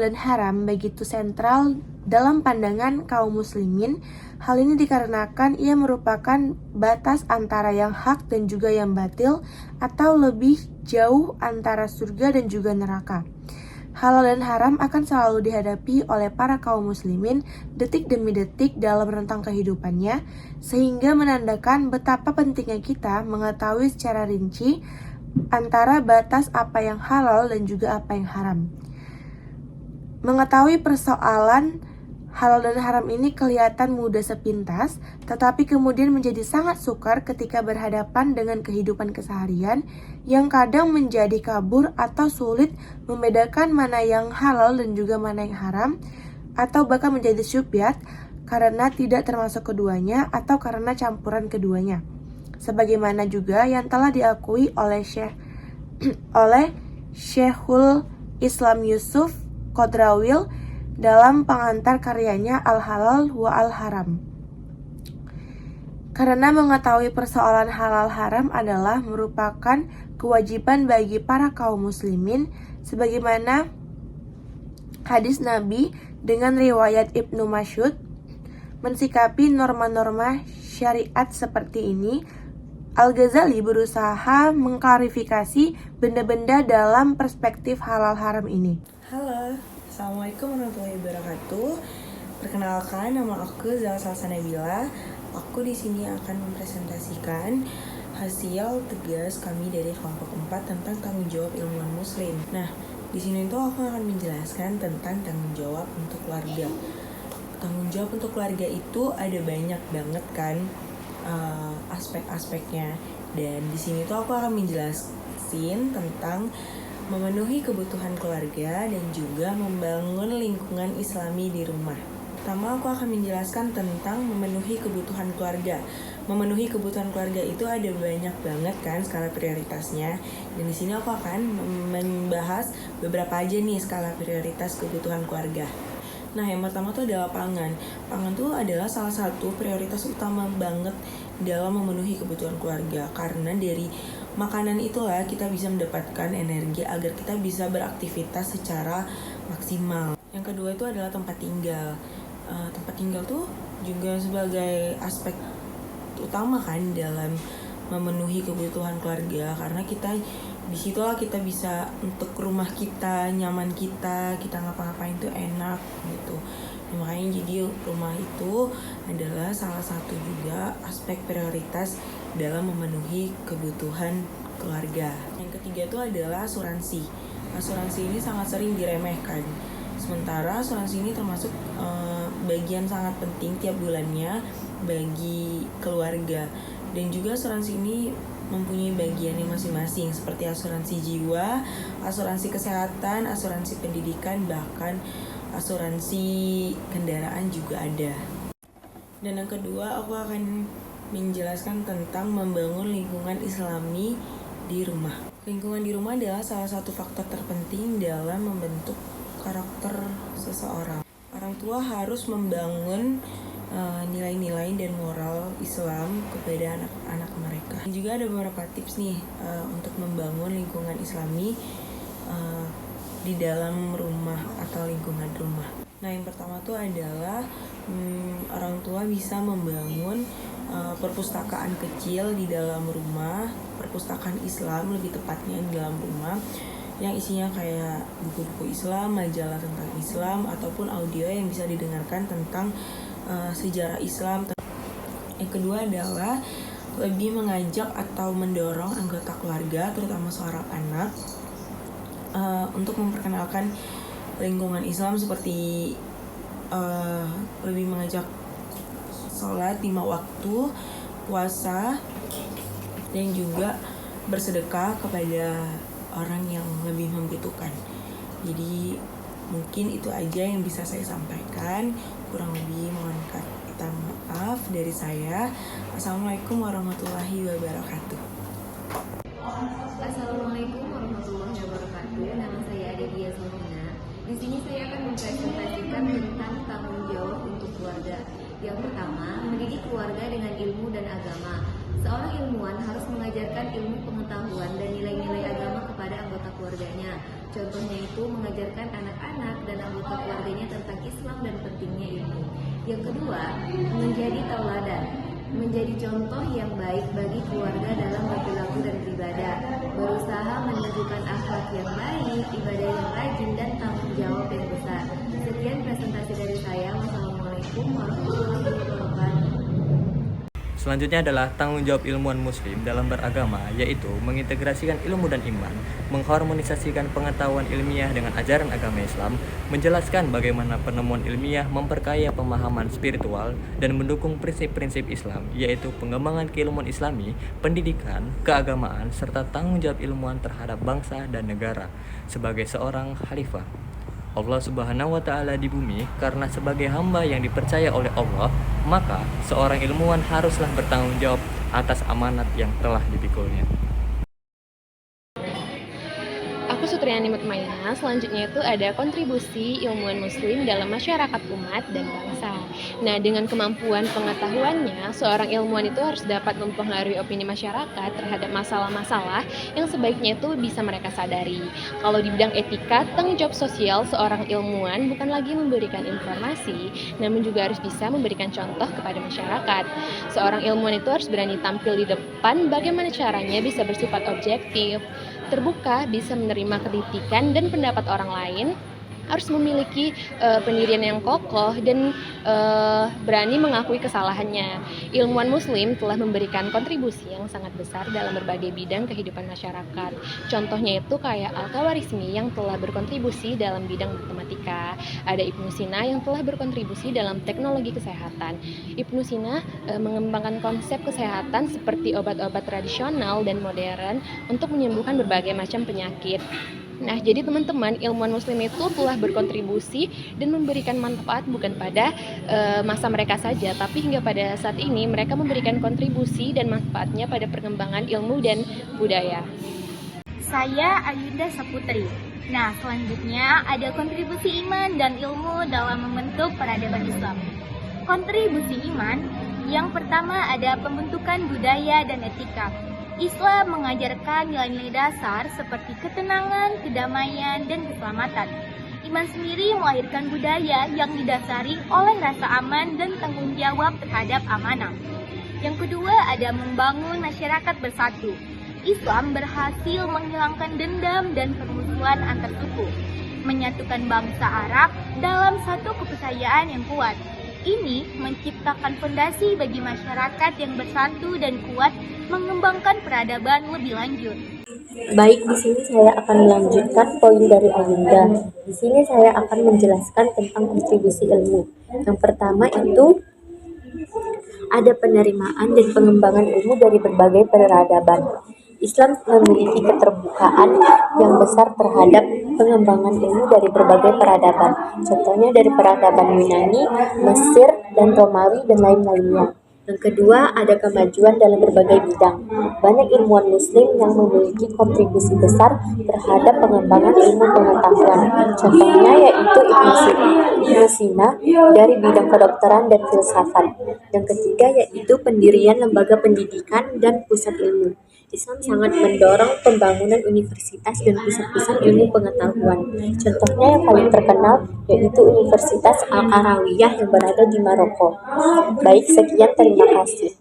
dan haram begitu sentral dalam pandangan kaum muslimin. Hal ini dikarenakan ia merupakan batas antara yang hak dan juga yang batil, atau lebih jauh antara surga dan juga neraka. Halal dan haram akan selalu dihadapi oleh para kaum muslimin detik demi detik dalam rentang kehidupannya, sehingga menandakan betapa pentingnya kita mengetahui secara rinci antara batas apa yang halal dan juga apa yang haram. Mengetahui persoalan halal dan haram ini kelihatan mudah sepintas, tetapi kemudian menjadi sangat sukar ketika berhadapan dengan kehidupan keseharian yang kadang menjadi kabur atau sulit membedakan mana yang halal dan juga mana yang haram, atau bahkan menjadi syubhat karena tidak termasuk keduanya atau karena campuran keduanya. Sebagaimana juga yang telah diakui oleh Syekhul Islam Yusuf Qodrawil dalam pengantar karyanya Al-Halal wa Al-Haram. Karena mengetahui persoalan halal haram adalah merupakan kewajiban bagi para kaum muslimin, sebagaimana hadis Nabi dengan riwayat Ibnu Mas'ud mensikapi norma-norma syariat seperti ini. Al-Ghazali berusaha mengklarifikasi benda-benda dalam perspektif halal haram ini. Halo, Assalamualaikum warahmatullahi wabarakatuh. Perkenalkan, nama aku Zalsa Nabila. Aku di sini akan mempresentasikan hasil tugas kami dari kelompok 4 tentang tanggung jawab ilmuwan muslim. Nah, di sini tuh aku akan menjelaskan tentang tanggung jawab untuk keluarga. Tanggung jawab untuk keluarga itu ada banyak banget kan aspek-aspeknya, dan di sini tuh aku akan menjelasin tentang memenuhi kebutuhan keluarga dan juga membangun lingkungan islami di rumah. Pertama, aku akan menjelaskan tentang memenuhi kebutuhan keluarga. Memenuhi kebutuhan keluarga itu ada banyak banget kan skala prioritasnya, dan di sini aku akan membahas beberapa aja nih skala prioritas kebutuhan keluarga. Nah, yang pertama tuh adalah pangan. Pangan tuh adalah salah satu prioritas utama banget dalam memenuhi kebutuhan keluarga, karena dari makanan itulah kita bisa mendapatkan energi agar kita bisa beraktivitas secara maksimal. Yang kedua itu adalah tempat tinggal. Tempat tinggal tuh juga sebagai aspek utama kan dalam memenuhi kebutuhan keluarga, karena disitulah kita bisa untuk rumah kita, nyaman kita ngapa-ngapain tuh enak gitu. Nah, makanya jadi rumah itu adalah salah satu juga aspek prioritas dalam memenuhi kebutuhan keluarga. Yang ketiga itu adalah asuransi. Asuransi ini sangat sering diremehkan. Sementara asuransi ini termasuk bagian sangat penting tiap bulannya bagi keluarga. Dan juga asuransi ini mempunyai bagiannya masing-masing, seperti asuransi jiwa, asuransi kesehatan, asuransi pendidikan, bahkan asuransi kendaraan juga ada. Dan yang kedua, aku akan menjelaskan tentang membangun lingkungan islami di rumah. Lingkungan di rumah adalah salah satu faktor terpenting dalam membentuk karakter seseorang. Orang tua harus membangun nilai-nilai dan moral Islam kepada anak-anak mereka. Dan juga ada beberapa tips nih untuk membangun lingkungan islami di dalam rumah atau lingkungan rumah. Nah, yang pertama tuh adalah orang tua bisa membangun perpustakaan kecil di dalam rumah, perpustakaan Islam lebih tepatnya di dalam rumah, yang isinya kayak buku-buku Islam, majalah tentang Islam, ataupun audio yang bisa didengarkan tentang sejarah Islam. Yang kedua adalah lebih mengajak atau mendorong anggota keluarga, terutama seorang anak, untuk memperkenalkan lingkungan Islam, seperti lebih mengajak sholat 5 waktu, puasa, dan juga bersedekah kepada orang yang lebih membutuhkan. Jadi mungkin itu aja yang bisa saya sampaikan. Kurang lebih mohon kata maaf dari saya. Assalamualaikum warahmatullahi wabarakatuh. Assalamualaikum warahmatullahi wabarakatuh. Nama saya Adelia Salmina. Di sini saya akan mempresentasikan tentang tanggung jawab untuk keluarga. Yang pertama, mendidik keluarga dengan ilmu dan agama. Seorang ilmuwan harus mengajarkan ilmu pengetahuan dan nilai-nilai agama kepada anggota keluarganya. Contohnya itu mengajarkan anak-anak dan anggota keluarganya tentang Islam dan pentingnya ilmu. Yang kedua, menjadi tauladan, menjadi contoh yang baik bagi keluarga dalam berperilaku dan beribadah, berusaha menunjukkan akhlak yang baik, ibadah yang rajin, dan tanggung jawab yang besar. Sekian presentasi dari saya. Wassalamualaikum warahmatullahi wabarakatuh. Selanjutnya adalah tanggung jawab ilmuwan muslim dalam beragama, yaitu mengintegrasikan ilmu dan iman, mengharmonisasikan pengetahuan ilmiah dengan ajaran agama Islam, menjelaskan bagaimana penemuan ilmiah memperkaya pemahaman spiritual, dan mendukung prinsip-prinsip Islam, yaitu pengembangan keilmuan Islami, pendidikan, keagamaan, serta tanggung jawab ilmuwan terhadap bangsa dan negara sebagai seorang khalifah Allah Subhanahu wa Ta'ala di bumi. Karena sebagai hamba yang dipercaya oleh Allah, maka seorang ilmuwan haruslah bertanggung jawab atas amanat yang telah dipikulnya. Aku Sutriani Mutmainah. Selanjutnya itu ada kontribusi ilmuwan muslim dalam masyarakat umat dan bangsa. Nah, dengan kemampuan pengetahuannya, seorang ilmuwan itu harus dapat mempengaruhi opini masyarakat terhadap masalah-masalah yang sebaiknya itu bisa mereka sadari. Kalau di bidang etika, tanggung jawab sosial seorang ilmuwan bukan lagi memberikan informasi, namun juga harus bisa memberikan contoh kepada masyarakat. Seorang ilmuwan itu harus berani tampil di depan bagaimana caranya bisa bersifat objektif, terbuka, bisa menerima kritikan dan pendapat orang lain, harus memiliki pendirian yang kokoh dan berani mengakui kesalahannya. Ilmuwan muslim telah memberikan kontribusi yang sangat besar dalam berbagai bidang kehidupan masyarakat. Contohnya itu kayak Al-Khawarizmi yang telah berkontribusi dalam bidang matematika. Ada Ibnu Sina yang telah berkontribusi dalam teknologi kesehatan. Ibnu Sina mengembangkan konsep kesehatan seperti obat-obat tradisional dan modern untuk menyembuhkan berbagai macam penyakit. Nah, jadi teman-teman, ilmuwan muslim itu telah berkontribusi dan memberikan manfaat bukan pada masa mereka saja, tapi hingga pada saat ini mereka memberikan kontribusi dan manfaatnya pada perkembangan ilmu dan budaya. Saya Ayunda Saputri. Nah, selanjutnya ada kontribusi iman dan ilmu dalam membentuk peradaban Islam. Kontribusi iman, yang pertama ada pembentukan budaya dan etika. Islam mengajarkan nilai-nilai dasar seperti ketenangan, kedamaian, dan keselamatan. Iman sendiri melahirkan budaya yang didasari oleh rasa aman dan tanggung jawab terhadap amanah. Yang kedua ada membangun masyarakat bersatu. Islam berhasil menghilangkan dendam dan permusuhan antar suku, menyatukan bangsa Arab dalam satu kepercayaan yang kuat. Ini menciptakan fondasi bagi masyarakat yang bersatu dan kuat mengembangkan peradaban lebih lanjut. Baik, di sini saya akan melanjutkan poin dari Ayunda. Di sini saya akan menjelaskan tentang kontribusi ilmu. Yang pertama itu ada penerimaan dan pengembangan ilmu dari berbagai peradaban. Islam memiliki keterbukaan yang besar terhadap pengembangan ilmu dari berbagai peradaban. Contohnya dari peradaban Yunani, Mesir, dan Romawi, dan lain-lainnya. Yang kedua, ada kemajuan dalam berbagai bidang. Banyak ilmuwan muslim yang memiliki kontribusi besar terhadap pengembangan ilmu pengetahuan. Contohnya yaitu Ibnu Sina dari bidang kedokteran dan filsafat. Yang ketiga yaitu pendirian lembaga pendidikan dan pusat ilmu. Islam sangat mendorong pembangunan universitas dan pusat-pusat ilmu pengetahuan. Contohnya yang paling terkenal yaitu Universitas Al-Qarawiyah yang berada di Maroko. Baik, sekian, terima kasih.